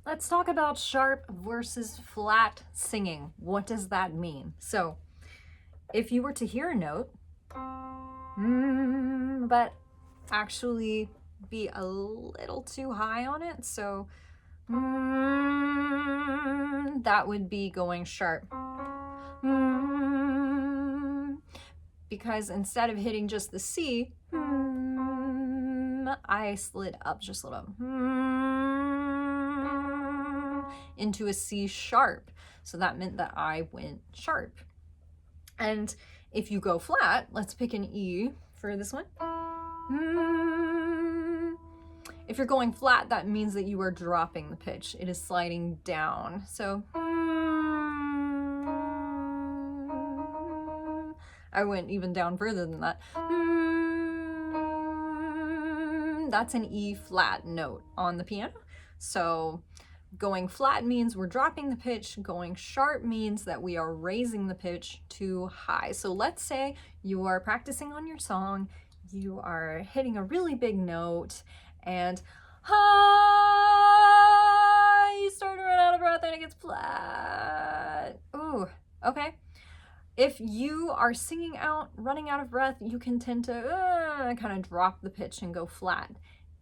let's talk about sharp versus flat singing. What does that mean? So, if you were to hear a note, but actually be a little too high on it, so that would be going sharp. Because instead of hitting just the C, I slid up just a little into a C sharp. So that meant that I went sharp. And if you go flat, let's pick an E for this one. If you're going flat, that means that you are dropping the pitch. It is sliding down. So I went even down further than that. That's an E flat note on the piano. So going flat means we're dropping the pitch. Going sharp means that we are raising the pitch too high. So let's say you are practicing on your song, you are hitting a really big note, and you start to run out of breath and it gets flat. Ooh, okay. If you are singing out, running out of breath, you can tend to kind of drop the pitch and go flat.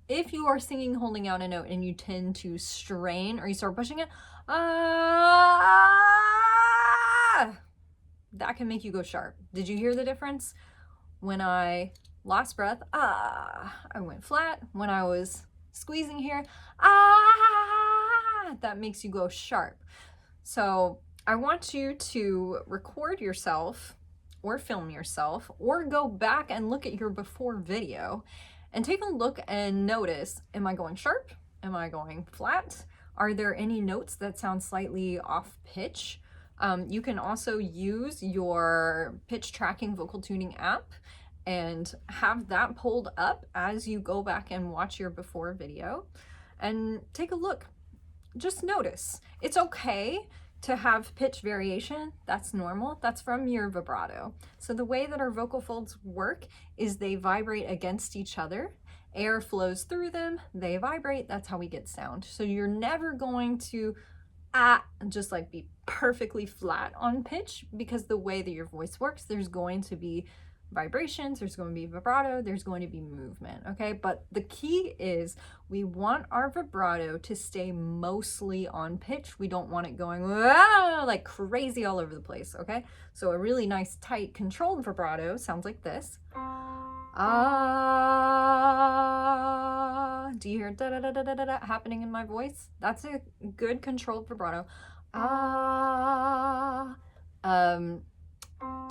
If you are singing holding out a note and you tend to strain or you start pushing it, that can make you go sharp. Did you hear the difference? When I lost breath, I went flat. When I was squeezing here, that makes you go sharp. So I want you to record yourself or film yourself or go back and look at your before video and take a look and notice, am I going sharp? Am I going flat? Are there any notes that sound slightly off pitch? You can also use your pitch tracking vocal tuning app and have that pulled up as you go back and watch your before video and take a look. Just notice. It's okay to have pitch variation. That's normal. That's from your vibrato. So the way that our vocal folds work is they vibrate against each other. Air flows through them, they vibrate, that's how we get sound. So you're never going to just like be perfectly flat on pitch, because the way that your voice works, there's going to be vibrations, there's going to be vibrato, there's going to be movement, okay? But the key is we want our vibrato to stay mostly on pitch. We don't want it going like crazy all over the place, okay? So a really nice, tight, controlled vibrato sounds like this. Do you hear da da da da da da happening in my voice? That's a good controlled vibrato.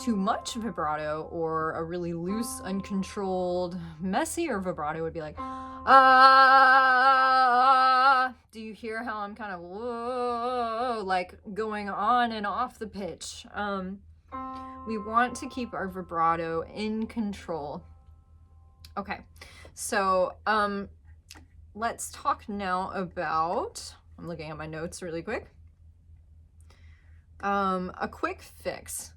Too much vibrato or a really loose, uncontrolled, messier vibrato would be like, do you hear how I'm kind of like going on and off the pitch? We want to keep our vibrato in control. Okay, so let's talk now about, I'm looking at my notes really quick, a quick fix.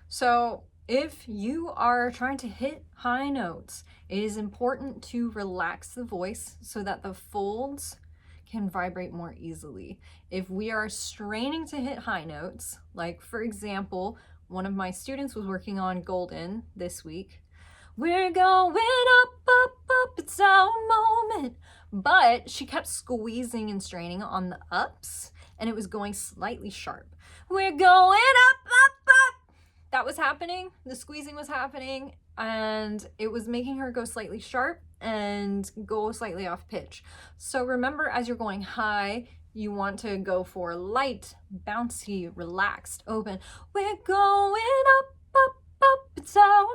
So if you are trying to hit high notes, it is important to relax the voice so that the folds can vibrate more easily. If we are straining to hit high notes, like for example, one of my students was working on Golden this week. We're going up, up, up, it's our moment. But she kept squeezing and straining on the ups, and it was going slightly sharp. We're going up, up, up. That was happening, the squeezing was happening, and it was making her go slightly sharp and go slightly off pitch. So remember, as you're going high, you want to go for light, bouncy, relaxed, open. We're going up, up, up, it's our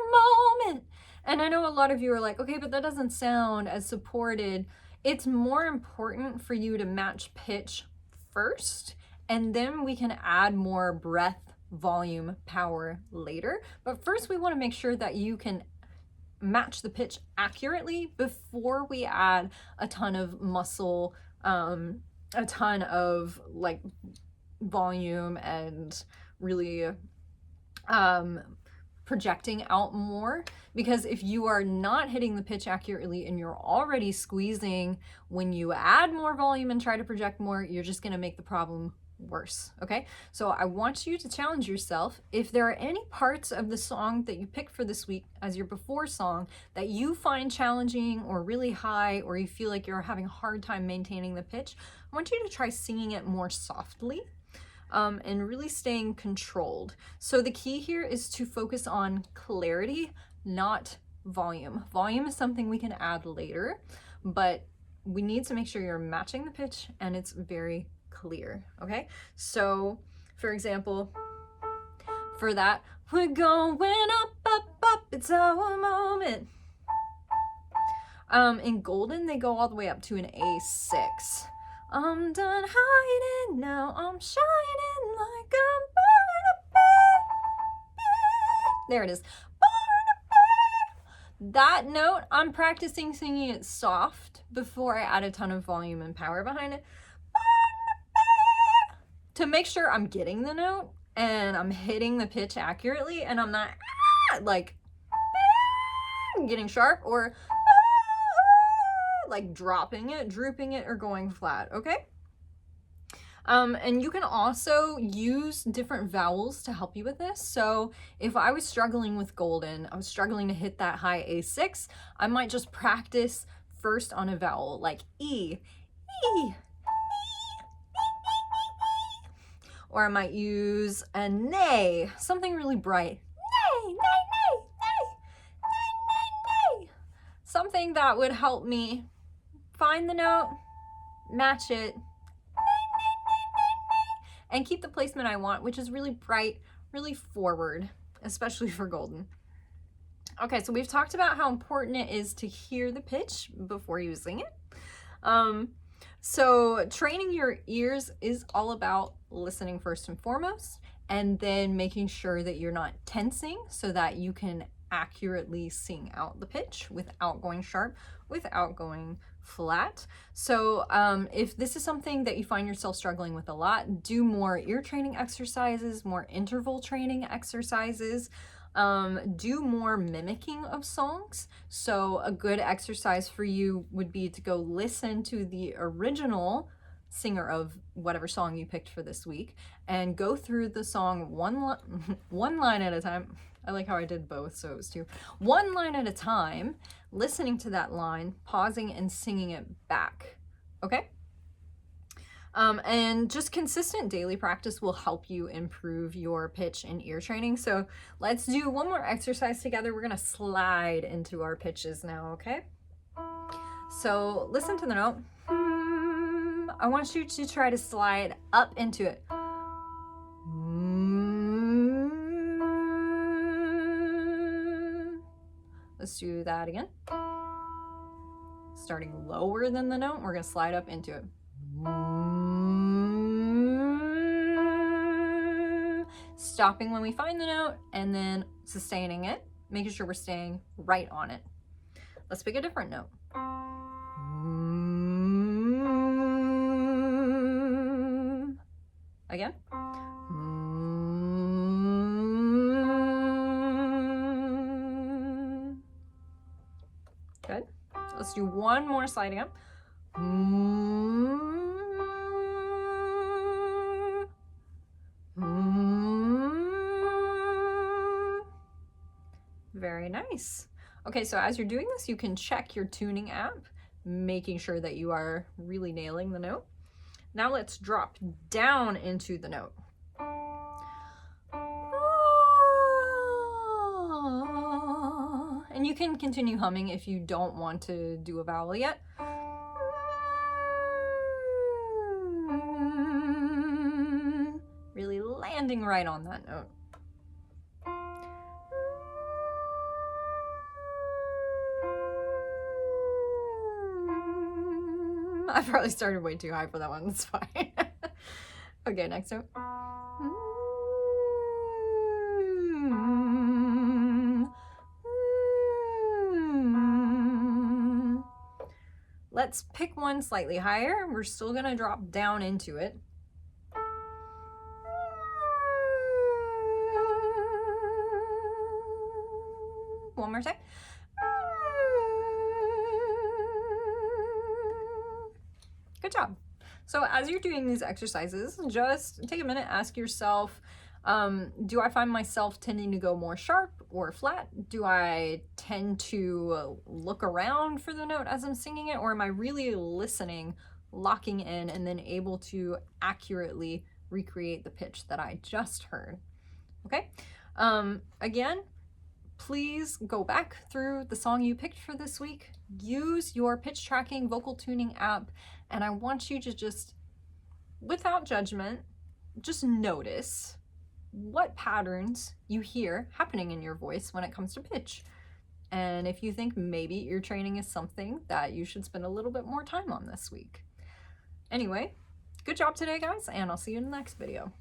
moment. And I know a lot of you are like, okay, but that doesn't sound as supported. It's more important for you to match pitch first, and then we can add more breath, volume, power later. But first we want to make sure that you can match the pitch accurately before we add a ton of muscle, a ton of like volume and really projecting out more, because if you are not hitting the pitch accurately and you're already squeezing, when you add more volume and try to project more, you're just going to make the problem worse. Okay, so I want you to challenge yourself. If there are any parts of the song that you pick for this week as your before song that you find challenging or really high, or you feel like you're having a hard time maintaining the pitch, I want you to try singing it more softly. And really staying controlled. So the key here is to focus on clarity, not volume. Volume is something we can add later, but we need to make sure you're matching the pitch and it's very clear, okay? So, for example, for that, we're going up, up, up, it's our moment. In Golden, they go all the way up to an A6. I'm done hiding, now I'm shining like I'm born to be. There it is. Born to be. That note, I'm practicing singing it soft before I add a ton of volume and power behind it. To make sure I'm getting the note and I'm hitting the pitch accurately and I'm not like getting sharp or like dropping it, drooping it, or going flat, okay? And you can also use different vowels to help you with this. So if I was struggling with Golden, I was struggling to hit that high A6, I might just practice first on a vowel like E, E, or I might use a nay, something really bright. Nay, nay, nay, nay, nay, nay, nay. Something that would help me find the note, match it, and keep the placement I want, which is really bright, really forward, especially for Golden. Okay, so we've talked about how important it is to hear the pitch before you sing it. So training your ears is all about listening first and foremost, and then making sure that you're not tensing so that you can accurately sing out the pitch without going sharp, without going flat. So if this is something that you find yourself struggling with a lot, do more ear training exercises, more interval training exercises, do more mimicking of songs. So a good exercise for you would be to go listen to the original singer of whatever song you picked for this week and go through the song one line at a time. I like how I did both, so it was two. One line at a time, listening to that line, pausing and singing it back, okay? And just consistent daily practice will help you improve your pitch and ear training. So let's do one more exercise together. We're gonna slide into our pitches now, okay? So listen to the note. I want you to try to slide up into it. Let's do that again. Starting lower than the note, we're gonna slide up into it. Stopping when we find the note and then sustaining it, making sure we're staying right on it. Let's pick a different note. Again. Good. Let's do one more sliding up. Very nice. Okay, so as you're doing this, you can check your tuning app, making sure that you are really nailing the note. Now let's drop down into the note. And you can continue humming if you don't want to do a vowel yet. Really landing right on that note. I probably started way too high for that one, it's fine. Okay, next note. Let's pick one slightly higher. We're still gonna drop down into it. One more time. Good job. So as you're doing these exercises, just take a minute, ask yourself, do I find myself tending to go more sharp or flat? Do I tend to look around for the note as I'm singing it? Or am I really listening, locking in, and then able to accurately recreate the pitch that I just heard? Okay. Again, please go back through the song you picked for this week. Use your pitch tracking vocal tuning app, and I want you to just, without judgment, just notice what patterns you hear happening in your voice when it comes to pitch. And if you think maybe ear training is something that you should spend a little bit more time on this week. Anyway, good job today, guys, and I'll see you in the next video.